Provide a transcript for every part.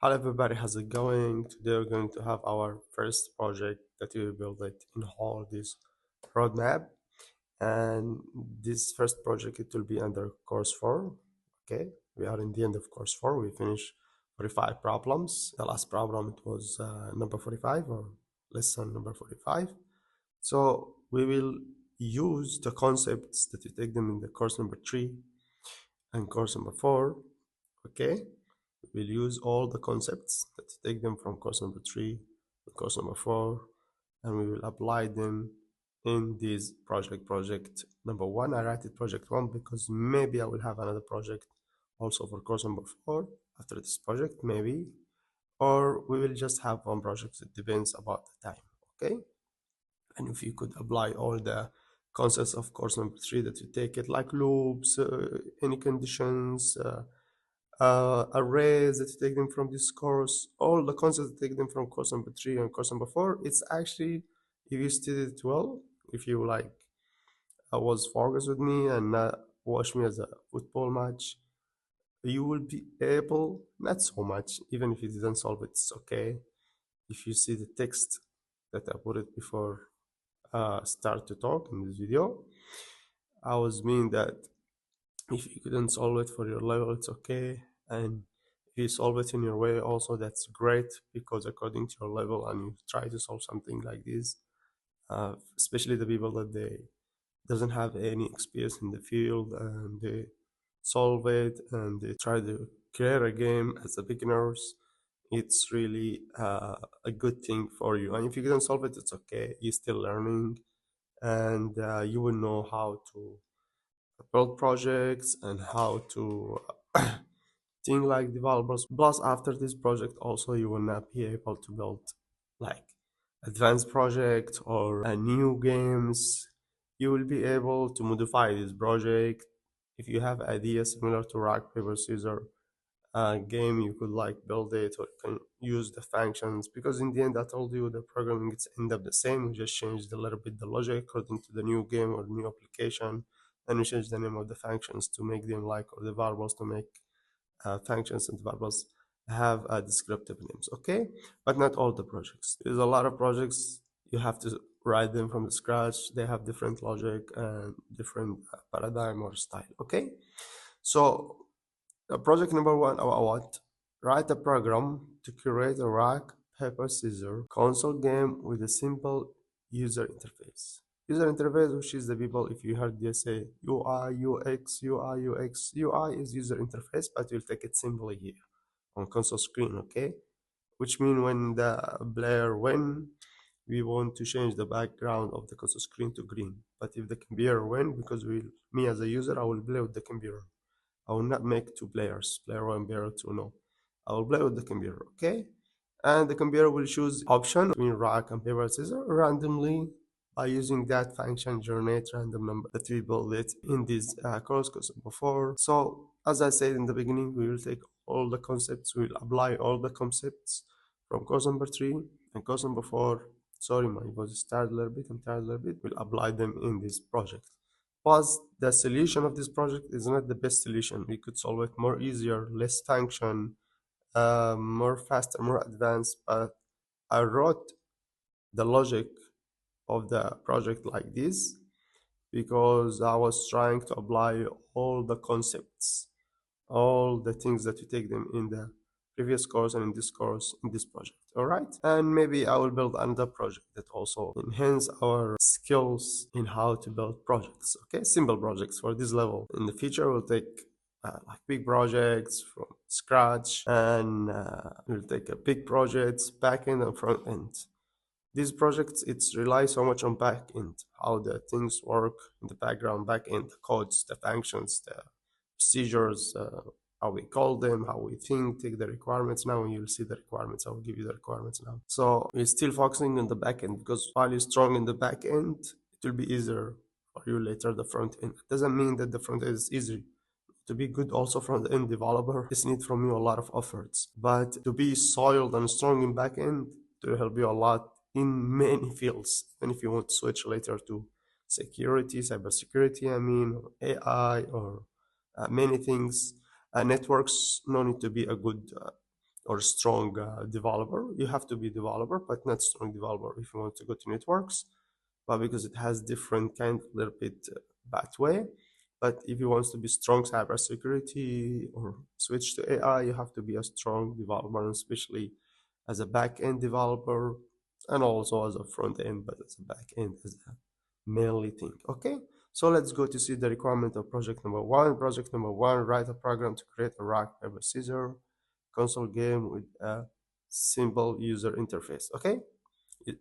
Hello everybody, how's it going? Today we're going to have our first project that we will build it in all this roadmap. And this first project, it will be under course 4. Okay, we are in the end of course 4. We finished 45 problems. The last problem, it was number 45 or lesson number 45. So we will use the concepts that you take them in the course number 3 and course number 4. Okay, we'll use all the concepts that take them from course number 3 to course number 4, and we will apply them in this project number 1. I write it project 1 because maybe I will have another project also for course number 4 after this project, maybe, or we will just have one project. It depends about the time. Okay, and if you could apply all the concepts of course number 3 that you take it, like loops, any conditions, arrays that you take them from this course, all the concepts that take them from course number 3 and course number 4. It's actually, if you studied it well, if you like was focused with me and not watch me as a football match, you will be able, not so much, even if you didn't solve it, it's okay. If you see the text that I put it before start to talk in this video, I was meaning that if you couldn't solve it for your level, it's okay. And if you solve it in your way also, that's great, because according to your level and you try to solve something like this, especially the people that they doesn't have any experience in the field and they solve it and they try to create a game as a beginners, it's really a good thing for you. And if you can solve it, it's okay, you're still learning, and you will know how to build projects and how to think like developers. Plus, after this project also, you will not be able to build like advanced projects or new games. You will be able to modify this project. If you have ideas similar to rock paper scissors game, you could like build it, or you can use the functions, because in the end I told you the programming it's end up the same. We just changed a little bit the logic according to the new game or new application, and we changed the name of the functions to make them like, or the variables to make functions and variables have descriptive names. Okay, but not all the projects. There's a lot of projects you have to write them from the scratch. They have different logic and different paradigm or style. Okay, so project number 1, I want write a program to create a rock paper scissors console game with a simple user interface. User interface, which is the people, if you heard they say UI, UX, UI, UX. UI is user interface, but we'll take it simply here on console screen, okay? Which means when the player win, we want to change the background of the console screen to green. But if the computer win, because me as a user, I will play with the computer. I will not make two players, player 1, player 2, no. I will play with the computer, okay? And the computer will choose option between rock and paper scissors randomly by using that function generate random number that we built it in this course before. So as I said in the beginning, we will take all the concepts, we will apply all the concepts from course number 3 and course number 4. Sorry, my voice is tired a little bit, I'm tired a little bit. We'll apply them in this project. Plus, the solution of this project is not the best solution. We could solve it more easier, less function, more faster, more advanced, but I wrote the logic of the project like this because I was trying to apply all the concepts, all the things that you take them in the previous course and in this course, in this project. All right, and maybe I will build another project that also enhance our skills in how to build projects. Okay, simple projects for this level. In the future, we'll take like big projects from scratch, and we'll take a big projects, back end and front end. These projects, it's rely so much on back end, how the things work in the background, back end, the codes, the functions, the procedures, how we call them, how we think, take the requirements. Now you'll see the requirements, I will give you the requirements now. So we're still focusing on the back end, because while you're strong in the back end, it will be easier for you later the front end. It doesn't mean that the front end is easy. To be good also front end developer, this need from you a lot of efforts. But to be soiled and strong in back end, it will help you a lot in many fields. And if you want to switch later to security, cybersecurity, I mean, or AI, or many things, networks no need to be a good or strong developer. You have to be developer, but not strong developer if you want to go to networks, but because it has different kind, little bit bad way. But if you want to be strong cybersecurity or switch to AI, you have to be a strong developer, especially as a back-end developer and also as a front-end, but as a back-end as a mainly thing. Okay, so let's go to see the requirement of project number one. Project number one, write a program to create a rock, paper, scissors console game with a simple user interface. Okay,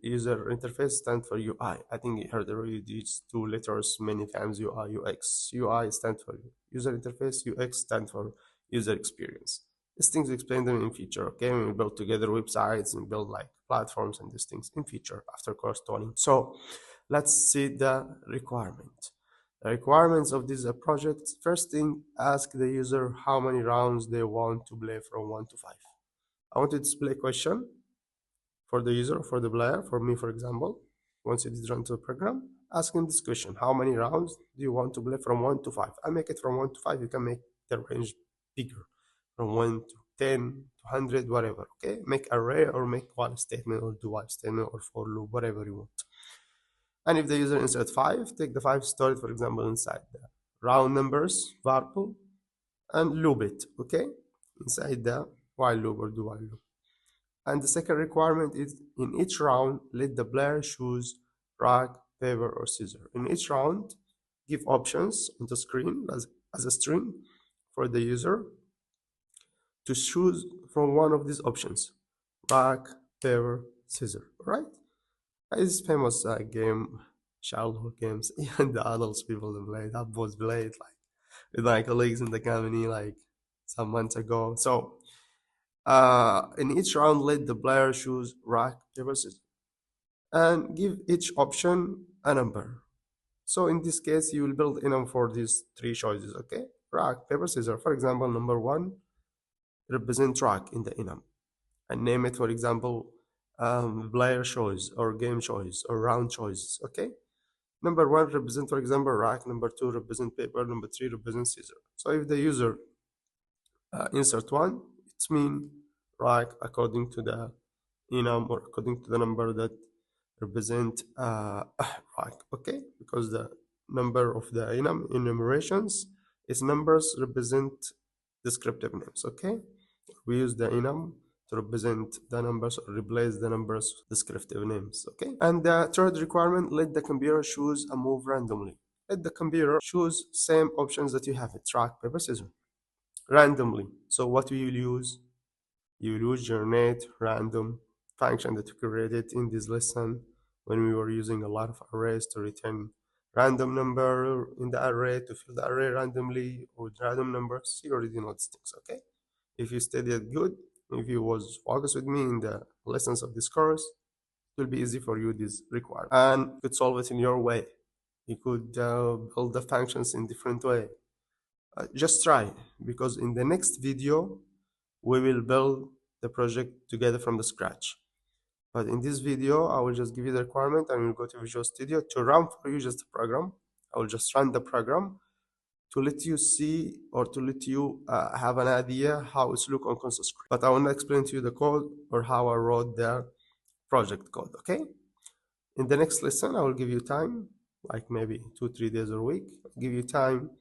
user interface stands for UI. I think you heard already these two letters many times, UI, UX. UI stands for user interface, UX stands for user experience. These things explain them in future, okay? When we build together websites and build like platforms and these things in future after course 20. So let's see the requirement. The requirements of this project. First thing, ask the user how many rounds they want to play from 1 to 5. I want to display a question for the user, for the player, for me, for example. Once it is run to the program, ask him this question: how many rounds do you want to play from 1 to 5? I make it from 1 to 5. You can make the range bigger, from 1 to 10 to 100, whatever. Okay, make array or make while statement or do while statement or for loop, whatever you want. And if the user insert 5, take the 5, store it, for example, inside the round numbers variable and loop it, okay, inside the while loop or do while loop. And the second requirement is in each round, let the player choose rock, paper, or scissors. In each round, give options on the screen as a string for the user to choose from one of these options: rock, paper, scissors. Right? It's famous game, childhood games, even the adults people that play. That was played like with my colleagues in the company like some months ago. So in each round, let the player choose rock, paper, scissors, and give each option a number. So in this case, you will build enum for these three choices. Okay, rock, paper, scissors. For example, number one represent rock in the enum, and name it, for example, player choice or game choice or round choices. Okay. Number one represent, for example, rock. Number two represent paper. Number three represent scissors. So if the user insert one, it means rock according to the enum or according to the number that represent rock. Okay, because the number of the enumerations is numbers represent descriptive names. Okay, we use the enum to represent the numbers or replace the numbers with descriptive names. Okay, and the third requirement, let the computer choose a move randomly. Let the computer choose same options that you have: it rock, paper, scissors, randomly. So what will you use? You will use generate random function that we created in this lesson when we were using a lot of arrays to return random number in the array, to fill the array randomly with random numbers. You already know these things. Okay, if you studied good, if you was focused with me in the lessons of this course, it will be easy for you this requirement, and you could solve it in your way. You could build the functions in different way. Just try, because in the next video we will build the project together from the scratch. But in this video, I will just give you the requirement and we'll go to Visual Studio to run for you just the program. I will just run the program to let you see or to let you have an idea how it's look on console screen. But I will not explain to you the code or how I wrote the project code, okay? In the next lesson, I will give you time, like maybe 2-3 days a week. I'll give you time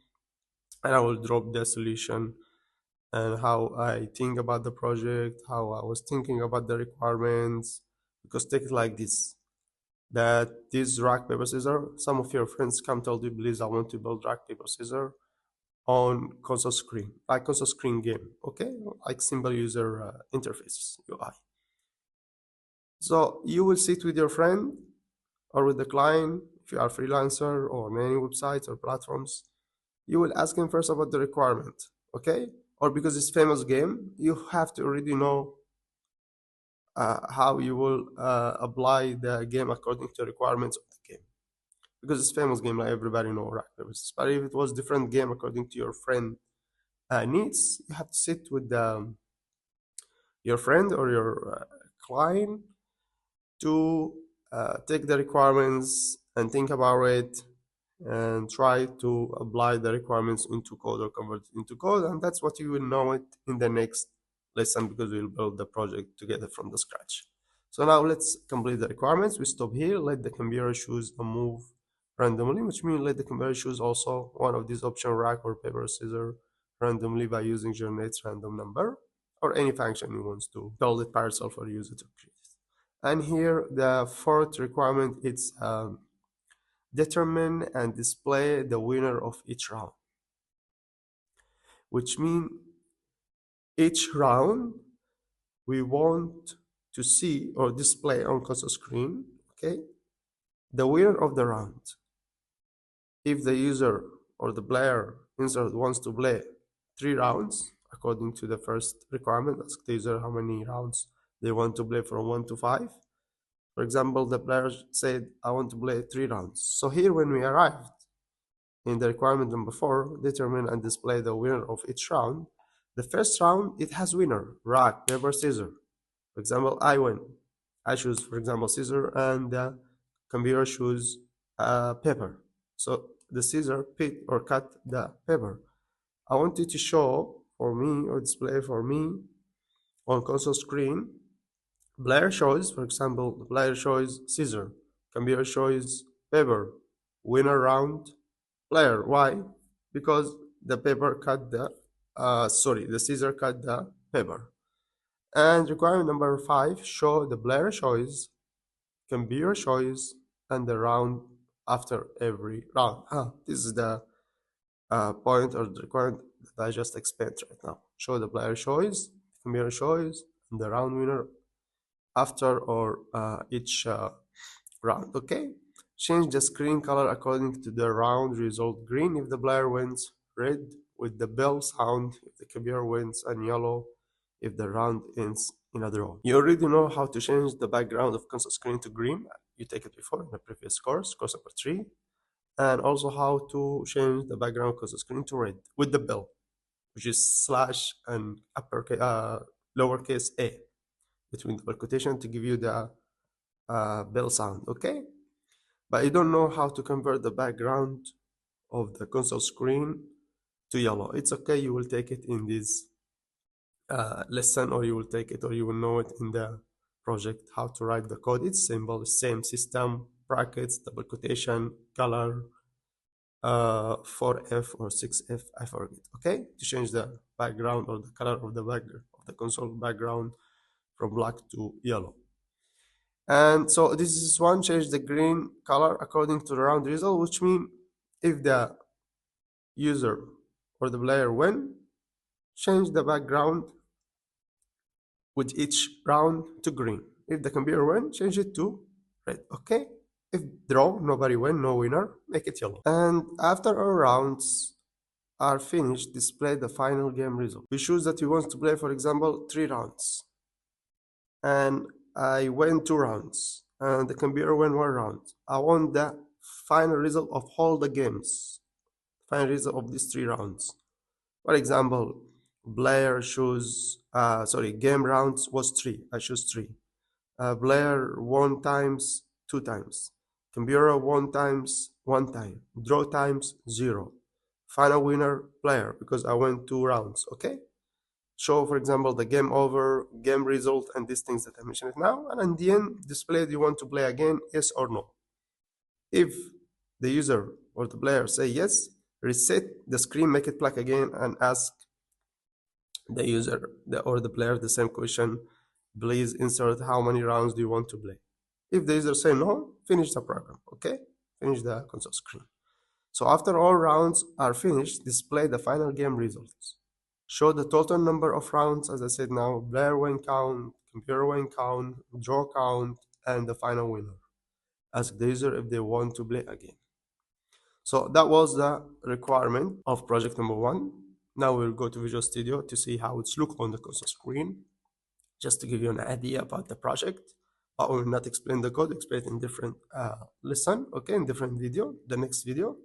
and I will drop the solution and how I think about the project, how I was thinking about the requirements. Because take it like this, that this rock, paper, scissors, some of your friends come tell you, please, I want to build rock, paper, scissors on console screen, like console screen game, okay? Like simple user interfaces, UI. So you will sit with your friend or with the client, if you are a freelancer or many websites or platforms, you will ask him first about the requirement, okay? Or because it's famous game, you have to already know how you will apply the game according to the requirements of the game. Because it's famous game, like everybody know rock, paper, scissors. But if it was different game according to your friend needs, you have to sit with your friend or your client to take the requirements and think about it and try to apply the requirements into code or convert it into code. And that's what you will know it in the next lesson because we'll build the project together from the scratch. So now let's complete the requirements. We stop here. Let the computer choose a move randomly, which means let the computer choose also one of these options, rack or paper scissors, randomly by using generates random number or any function you want to build it by yourself or use it to create it. And here the fourth requirement, it's determine and display the winner of each round, which means each round we want to see or display on console screen, okay, the winner of the round. If the user or the player insert wants to play 3 rounds, according to the first requirement, ask the user how many rounds they want to play from 1 to 5. For example, the player said, I want to play 3 rounds. So here when we arrived in the requirement number 4, determine and display the winner of each round. The first round, it has winner, rock, paper, scissors. For example, I win. I choose, for example, scissor, and the computer choose paper. So the scissor pick or cut the paper. I want it to show for me or display for me on console screen. Player choice, for example, the player choice scissor, computer choice paper, winner round, player. Why? Because the paper cut the the scissor cut the paper. And requirement number 5, show the player choice, computer choice, and the round after every round. This is the point or the requirement that I just explained right now. Show the player choice, computer choice, and the round winner after or each round. Okay. Change the screen color according to the round result: green if the player wins, red with the bell sound if the computer wins, and yellow if the round ends in a draw. You already know how to change the background of console screen to green. You take it before in the previous course number 3. And also how to change the background console screen to red with the bell, which is slash and lowercase a between double quotation to give you the bell sound, okay? But you don't know how to convert the background of the console screen to yellow. It's okay, you will take it in this lesson, or you will take it or you will know it in the project how to write the code. It's simple, same system, brackets, double quotation, color, 4F or 6F, I forget, okay? To change the background or the color of the background of the console background from black to yellow. And so this is one, change the green color according to the round result, which means if the user or the player win, change the background with each round to green. If the computer win, change it to red, okay? If draw, nobody win, no winner, make it yellow. And after our rounds are finished, display the final game result. We choose that we want to play, for example, 3 rounds. And I win 2 rounds, and the computer win 1 round. I want the final result of all the games, final result of these 3 rounds. For example, player choose, game rounds was 3, I choose 3. Player 1 times, 2 times. Computer 1 times, 1 time. Draw times, 0. Final winner, player, because I went 2 rounds, okay? Show, for example, the game over, game result, and these things that I mentioned now. And in the end, display, do you want to play again, yes or no? If the user or the player say yes, reset the screen, make it black again, and ask the user or the player the same question: please insert how many rounds do you want to play. If the user say no, finish the program, okay? Finish the console screen. So after all rounds are finished, display the final game results. Show the total number of rounds, as I said now, player win count, computer win count, draw count, and the final winner. Ask the user if they want to play again. So that was the requirement of project number 1. Now we'll go to Visual Studio to see how it's look on the console screen, just to give you an idea about the project. I will not explain the code, explain it in different lesson, okay, in different video, the next video,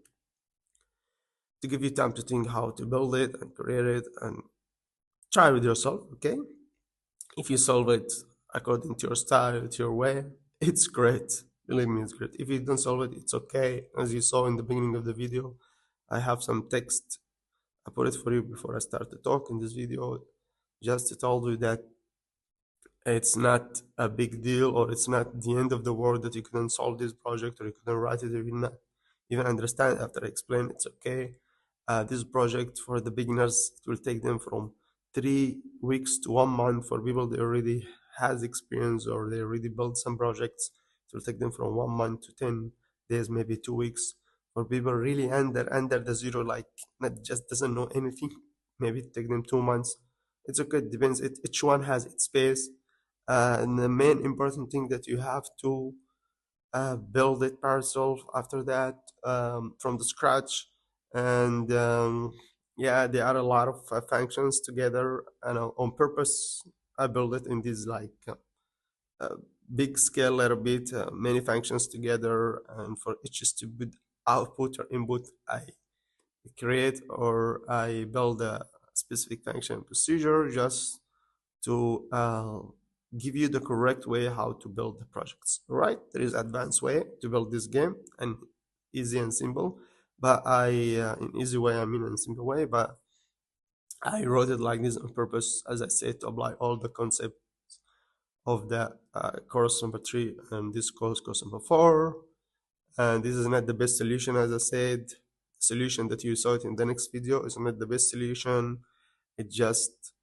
to give you time to think how to build it and create it and try with yourself, okay? If you solve it according to your style, to your way, it's great. Believe me, it's great. If you don't solve it, it's okay. As you saw in the beginning of the video, I have some text. I put it for you before I start to talk in this video just to tell you that it's not a big deal, or it's not the end of the world that you couldn't solve this project, or you couldn't write it, or you not even understand after I explain. It's okay. This project for the beginners, it will take them from 3 weeks to 1 month. For people that already has experience or they already built some projects, it will take them from 1 month to 10 days, maybe 2 weeks. For people really under the zero, like not just doesn't know anything, maybe it take them 2 months. It's okay. It depends. Each one has its space. And the main important thing that you have to build it by yourself after that, from the scratch. And yeah, there are a lot of functions together, and on purpose I build it in this like uh, big scale a little bit, many functions together, and for each stupid output or input I create or I build a specific function procedure just to give you the correct way how to build the projects. All right, there is advanced way to build this game, and easy and simple. But I, in easy way, I mean in simple way. But I wrote it like this on purpose, as I said, to apply all the concepts of the course number 3 and this course number 4. And this is not the best solution, as I said. The solution that you saw it in the next video is not the best solution. It's just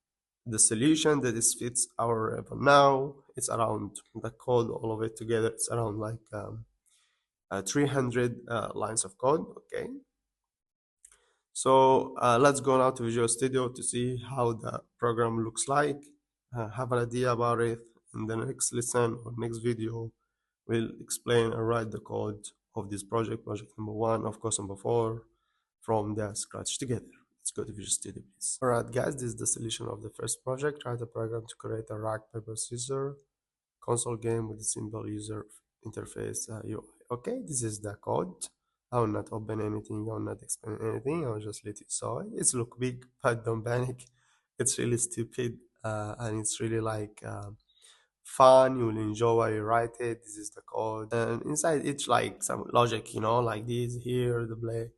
the solution that is fits our level now. It's around the code, all of it together. It's around like 300 lines of code. Okay. So let's go now to Visual Studio to see how the program looks like. Have an idea about it. In the next lesson or next video, we'll explain and write the code of this project, project number 1, of course number 4, from the scratch together. Let's go to Visual Studio, please. Alright guys, this is the solution of the first project. Write a program to create a rock, paper, scissors console game with a simple user interface UI. Okay, this is the code. I will not open anything, I will not explain anything, I will just let you saw it. It's look big, but don't panic. It's really stupid, and it's really like fun. You will enjoy while you write it. This is the code, and inside it's like some logic, like this here, the play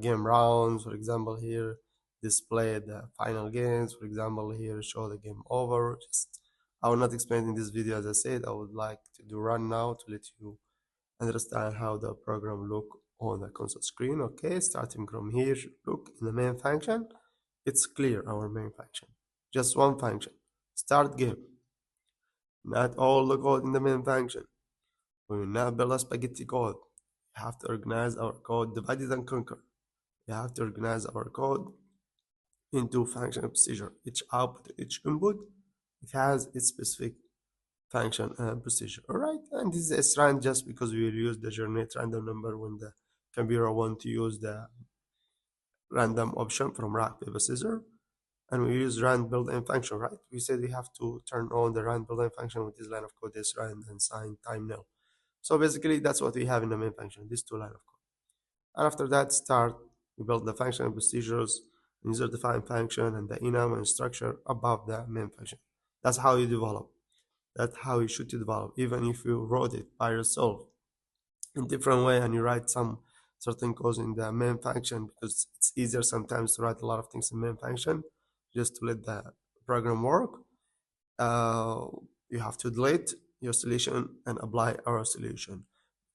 game rounds, for example. Here display the final games, for example. Here show the game over. Just I will not explain in this video, as I said. I would like to do run now to let you understand how the program look on the console screen. Okay, starting from here, look in the main function. It's clear, our main function, just one function, start game. Not all the code in the main function. We will not build a spaghetti code. We have to organize our code, divide and conquer. We have to organize our code into function and procedure. Each output, each input, it has its specific function and procedure. All right, and this is SRAN just because we will use the generate random number when the computer want to use the random option from rock, paper, scissors. And we use rand build in function, right? We said we have to turn on the rand build in function with this line of code, this rand and sign time nil. So basically that's what we have in the main function, these two lines of code. And after that start, we build the function and procedures, user defined function and the enum and structure above the main function. That's how you develop. That's how you should develop, even if you wrote it by yourself in different way and you write some certain codes in the main function, because it's easier sometimes to write a lot of things in main function just to let the program work. You have to delete your solution and apply our solution,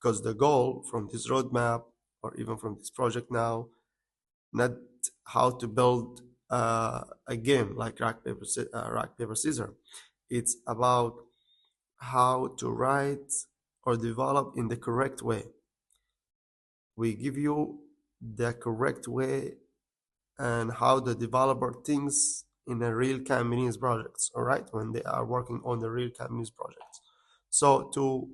because the goal from this roadmap or even from this project now, not how to build a game like rock paper scissors. It's about how to write or develop in the correct way. We give you the correct way and how the developer thinks in a real company's projects, all right, when they are working on the real company's projects. So to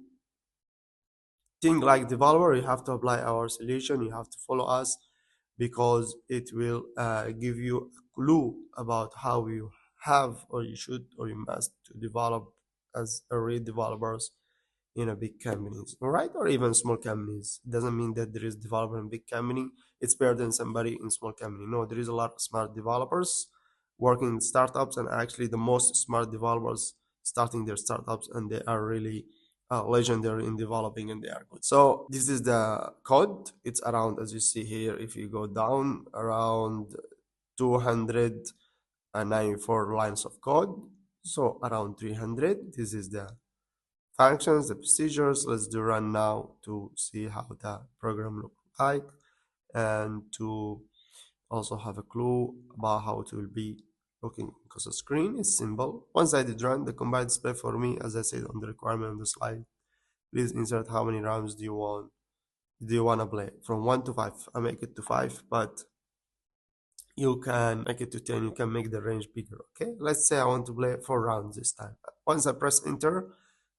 think like developer, you have to apply our solution, you have to follow us, because it will give you a clue about how you have or you should or you must to develop as a real developers in a big companies, all right, or even small companies. It doesn't mean that there is developer in big company it's better than somebody in small company. No, there is a lot of smart developers working in startups, and actually the most smart developers starting their startups, and they are really legendary in developing, and they are good. So this is the code. It's around, as you see here, if you go down, around 200 94 lines of code, so around 300. This is the functions, the procedures. Let's do run now to see how the program looks like, and to also have a clue about how it will be looking, because the screen is simple. Once I did run, the combined display for me, as I said on the requirement on the slide, please insert how many rounds do you want to play from 1 to 5. I make it to 5, but you can make it to 10. You can make the range bigger. Okay, let's say I want to play 4 rounds this time. Once I press enter,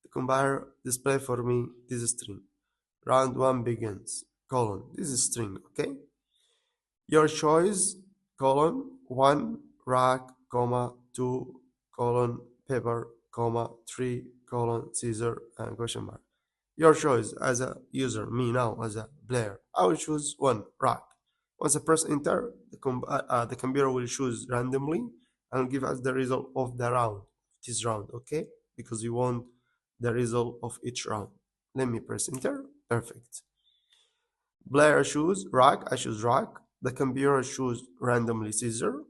the combiner display for me this string. Round 1 begins, colon, this is string. Okay, your choice, colon, 1 rack, comma, 2 colon paper, comma, 3 colon scissor, and question mark. Your choice as a user, me now as a player. I will choose 1 rack. Once I press enter, the computer will choose randomly and give us the result of the round, this round. Okay, because we want the result of each round. Let me press enter. Perfect. Player choose rack. I choose rack. The computer choose randomly scissor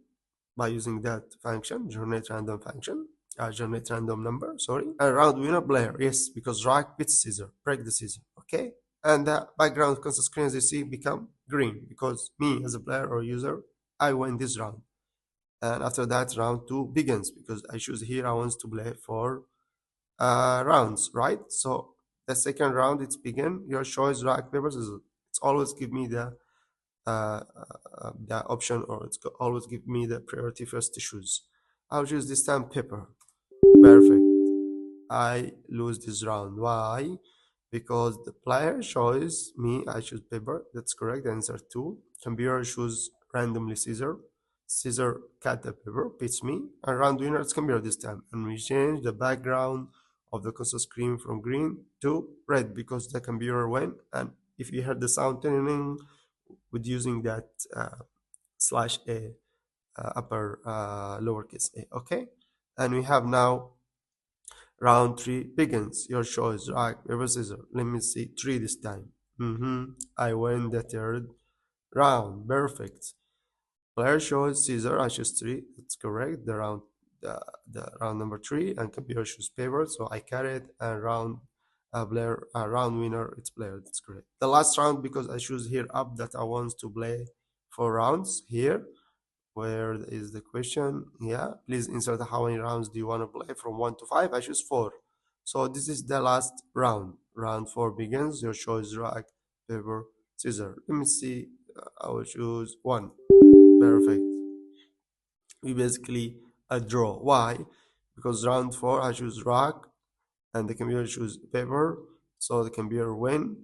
by using that function, generate random function, generate random number, sorry. And round winner player, yes, because rack beats scissor, break the scissor, okay? And the background constant screen, as you see, become green because me as a player or user, I win this round. And after that, round 2 begins because I choose here I want to play for rounds, right? So the second round, it's begin. Your choice, rock, paper, scissors. It's always give me the option, or it's always give me the priority first to choose. I'll choose this time paper. Perfect. I lose this round. Why? Because the player choose me, I choose paper. That's correct. Answer 2. Computer choose randomly scissor. Scissor cut the paper, beats me. And round winner, it's computer this time. And we change the background of the console screen from green to red because the computer went. And if you heard the sound turning with using that slash a upper lowercase a, okay? And we have now round 3 begins. Your choice, right? Paper, scissors. Let me see, 3 this time. I win the third round. Perfect. Player choose scissor. I choose 3. That's correct. The round number 3, and computer choose paper. So I carried, and round winner. It's player. That's correct. The last round, because I choose here up that I want to play 4 rounds here. Where is the question? Yeah, please insert how many rounds do you want to play from 1 to 5. I choose 4. So this is the last round. Round 4 begins. Your choice, rock, paper, scissors. Let me see. I will choose 1. Perfect. We basically a draw. Why? Because round 4 I choose rock and the computer choose paper. So the computer win.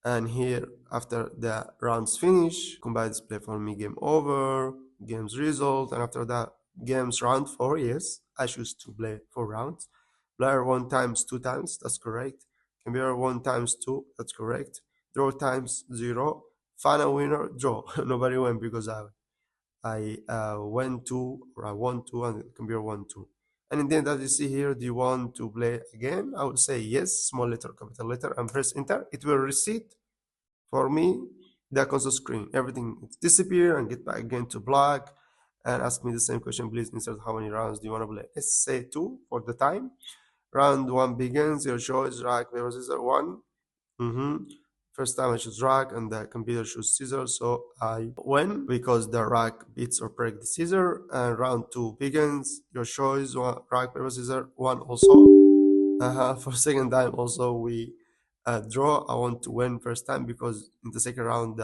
And here, after the rounds finish, combine display for me game over, game's result, and after that, game's round 4, yes, I choose to play 4 rounds. Player 1 times 2 times, that's correct. Computer 1 times 2, that's correct. Draw times 0. Final winner, draw. Nobody won because I went 2, or I won 2, and the computer won 2. And then as you see here, do you want to play again? I would say yes, small letter, capital letter, and press enter. It will reset for me the console screen. Everything disappear and get back again to black, and ask me the same question. Please insert how many rounds do you want to play. Let's say 2 for the time. Round 1 begins. Your choice, rack, paper, scissors. 1. First time I choose rack and the computer choose scissors, so I win because the rack beats or break the scissor. And round 2 begins. Your choice, rack, paper, scissors. 1 also. For second time also we draw. I want to win first time because in the second round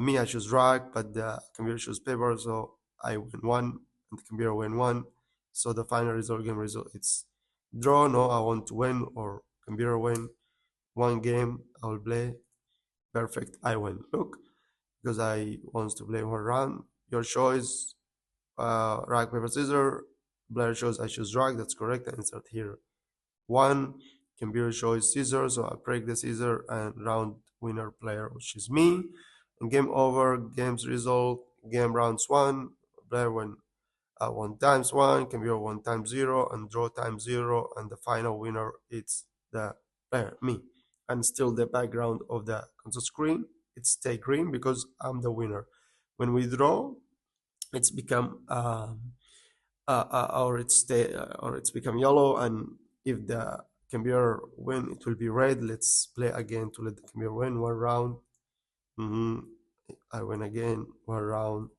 me I choose rack, but the computer choose paper, so I win 1 and the computer win 1. So the final result, game result, it's draw. No, I want to win, or computer win 1 game. I will play. Perfect, I win. Look, because I want to play 1 round. Your choice, rock, paper, scissors. Player choose, I choose rock. That's correct. I insert here 1. Computer choice scissors, so I break the scissor, and round winner player, which is me. And game over, game's result, game rounds 1, player win 1 times 1, computer 1 times 0, and draw times 0, and the final winner it's the player, me. And still the background of the console screen, it stay green because I'm the winner. When we draw, it's become or it's become yellow, and if the computer win, it will be red. Let's play again to let the computer win one round. hmm I win again one round.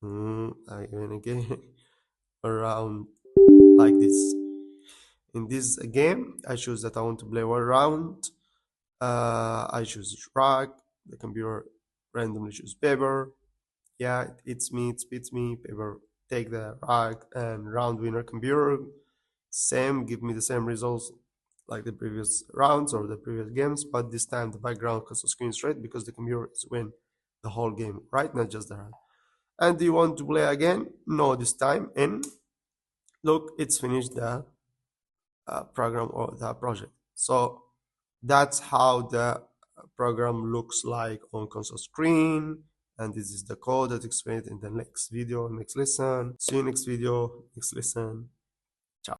I win again one round, like this. In this game, I choose that I want to play one round. I choose rock. The computer randomly choose paper. Yeah, it's me, it beats me. Paper take the rock, and round winner computer. Same, give me the same results like the previous rounds or the previous games, but this time the background because the screen is red because the computer is win the whole game, right? Not just the round. And do you want to play again? No, this time. And look, it's finished the program or the project. So that's how the program looks like on console screen. And this is the code that explained in the next video, next lesson. See you next video, next lesson.